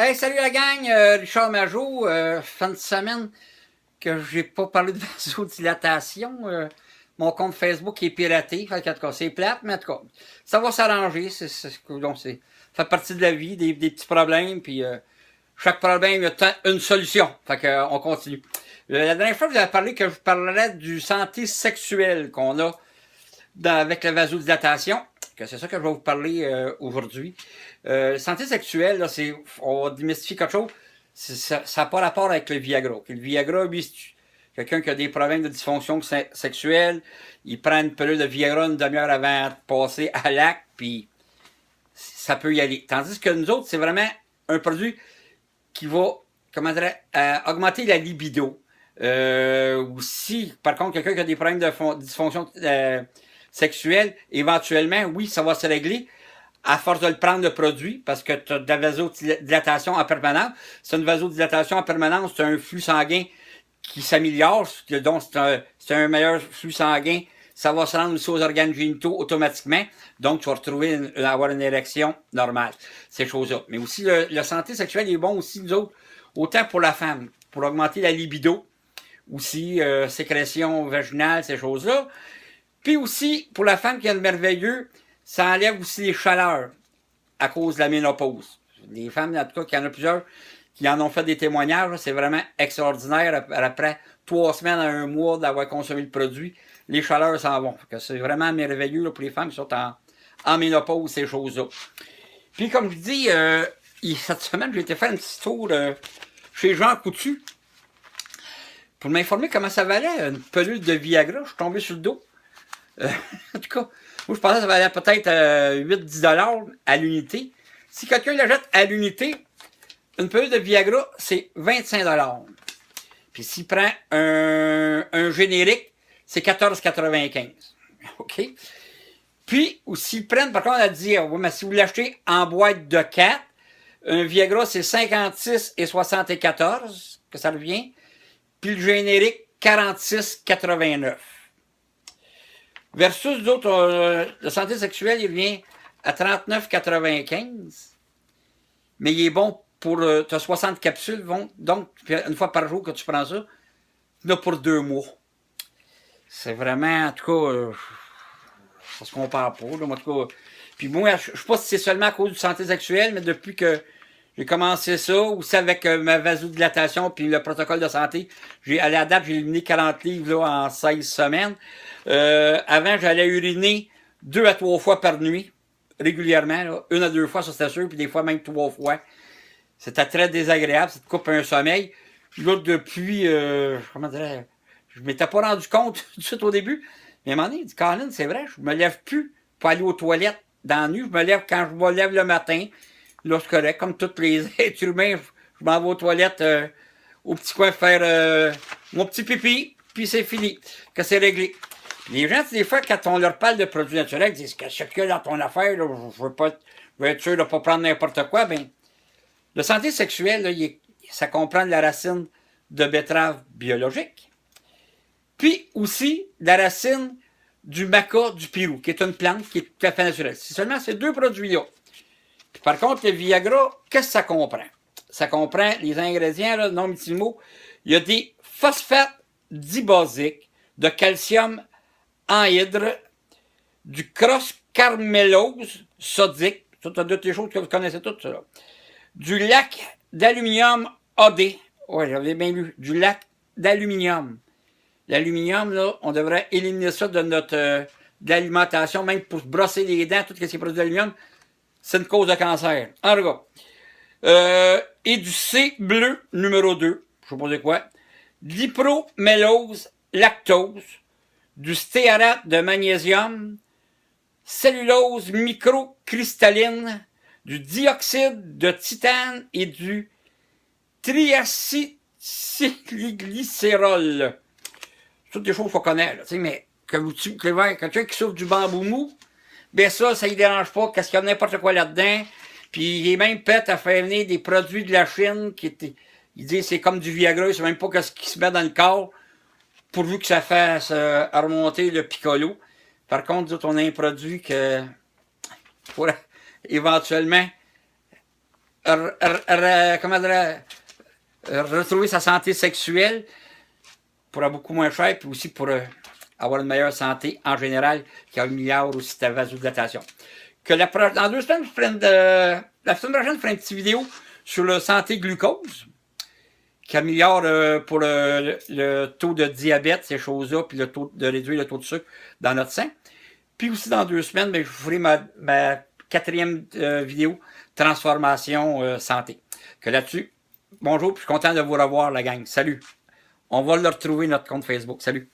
Hey, salut la gang, Richard Majot, fin de semaine que j'ai pas parlé de vasodilatation, mon compte Facebook est piraté, fait qu'en tout cas, c'est plate, mais en tout cas, ça va s'arranger, donc ça fait partie de la vie, des petits problèmes, puis chaque problème, il y a une solution, fait qu'on continue. La dernière fois, je vous avais parlé que je parlerais du santé sexuelle qu'on a avec la vasodilatation, que c'est ça que je vais vous parler aujourd'hui. Santé sexuelle, là, on va démystifier quelque chose. Ça n'a pas rapport avec le Viagra. Le Viagra, lui, c'est quelqu'un qui a des problèmes de dysfonction sexuelle, il prend une pilule de Viagra une demi-heure avant de passer à l'acte, puis ça peut y aller. Tandis que nous autres, c'est vraiment un produit qui va, comment dirais, augmenter la libido. Ou si, par contre, quelqu'un qui a des problèmes de dysfonction sexuelle, éventuellement, oui, ça va se régler à force de le prendre le produit, parce que tu as de la vasodilatation en permanence. C'est une vasodilatation en permanence, c'est un flux sanguin qui s'améliore, donc c'est un meilleur flux sanguin. Ça va se rendre aussi aux organes génitaux automatiquement, donc tu vas retrouver avoir une érection normale, ces choses-là. Mais aussi, la santé sexuelle est bon aussi, nous autres, autant pour la femme, pour augmenter la libido, aussi sécrétion vaginale, ces choses-là. Puis aussi, pour la femme qui a le merveilleux, ça enlève aussi les chaleurs à cause de la ménopause. Les femmes, en tout cas, qui en a plusieurs, qui en ont fait des témoignages, c'est vraiment extraordinaire. Après 3 semaines à 1 mois d'avoir consommé le produit, les chaleurs s'en vont. C'est vraiment merveilleux là, pour les femmes qui sont en ménopause, ces choses-là. Puis comme je dis, cette semaine, j'ai été faire un petit tour chez Jean Coutu pour m'informer comment ça valait une pelule de Viagra. Je suis tombé sur le dos. En tout cas, moi je pensais que ça valait peut-être 8-10$ à l'unité. Si quelqu'un l'achète à l'unité, une pelule de Viagra, c'est 25$. Puis s'il prend un générique, c'est 14,95$. OK? Puis, ou s'ils prennent, par contre, à dire, oui, mais si vous l'achetez en boîte de 4, un Viagra, c'est 56,74$ que ça revient. Puis le générique, 46,89$. Versus d'autres, la santé sexuelle, il revient à 39,95$. Mais il est bon pour, tu as 60 capsules, donc une fois par jour que tu prends ça, tu en as pour 2 mois. C'est vraiment, en tout cas, ça se compare pas, là, en tout cas. Puis moi, je sais pas si c'est seulement à cause du santé sexuelle, mais depuis que j'ai commencé ça, aussi avec ma vasodilatation puis le protocole de santé, à la date, j'ai éliminé 40 livres là, en 16 semaines. Avant, j'allais uriner 2 à 3 fois par nuit, régulièrement, là, 1 à 2 fois, ça c'était sûr, puis des fois même 3 fois. C'était très désagréable, ça te coupe un sommeil. Puis là, depuis, comment dirais je m'étais pas rendu compte tout de suite au début, mais à un moment donné, il dit, Colin, c'est vrai, je me lève plus pour aller aux toilettes dans la nuit, je me lève quand je me lève le matin. Là, c'est correct, comme tous les êtres humains, je m'en vais aux toilettes au petit coin faire mon petit pipi, puis c'est fini, que c'est réglé. Les gens, des fois, quand on leur parle de produits naturels, ils disent qu'est-ce qu'il y a dans ton affaire, là, je veux être sûr de ne pas prendre n'importe quoi. Ben, la santé sexuelle, là, ça comprend de la racine de betterave biologique, puis aussi la racine du maca du Pérou, qui est une plante qui est tout à fait naturelle. C'est seulement ces 2 produits-là. Puis par contre, le Viagra, qu'est-ce que ça comprend? Ça comprend les ingrédients, là, non multimaux. Il y a des phosphates dibasiques, de calcium anhydre, du cross-carmélose sodique, ça, c'est 2 choses que vous connaissez toutes, ça, là. Du lac d'aluminium AD, oui, j'avais bien lu, du lac d'aluminium. L'aluminium, là, on devrait éliminer ça de notre d'alimentation, même pour se brosser les dents, tout ce qui est produit d'aluminium, c'est une cause de cancer. En tout cas. Et du C bleu numéro 2, je sais pas c'est quoi, l'hypromélose lactose, du stéarate de magnésium, cellulose microcristalline, du dioxyde de titane et du triacylglycérol. C'est toutes des choses qu'on connaît, là, mais quelqu'un qui souffre du bambou mou, ben ça ne dérange pas, qu'est-ce qu'il y a n'importe quoi là-dedans. Puis il est même prêt à faire venir des produits de la Chine il dit c'est comme du Viagra, il sait même pas ce qui se met dans le corps, pourvu que ça fasse remonter le piccolo. Par contre, on a un produit que pour éventuellement comment dire, retrouver sa santé sexuelle pour avoir beaucoup moins cher, puis aussi pour avoir une meilleure santé en général, qui améliore aussi ta vasodilatation. Dans 2 semaines, la semaine prochaine, je ferai une petite vidéo sur la santé glucose, qui améliore pour le taux de diabète, ces choses-là, puis le taux de réduire le taux de sucre dans notre sang. Puis aussi dans 2 semaines, je vous ferai ma 4e vidéo, transformation santé. Que là-dessus, bonjour, puis je suis content de vous revoir, la gang. Salut. On va le retrouver, notre compte Facebook. Salut.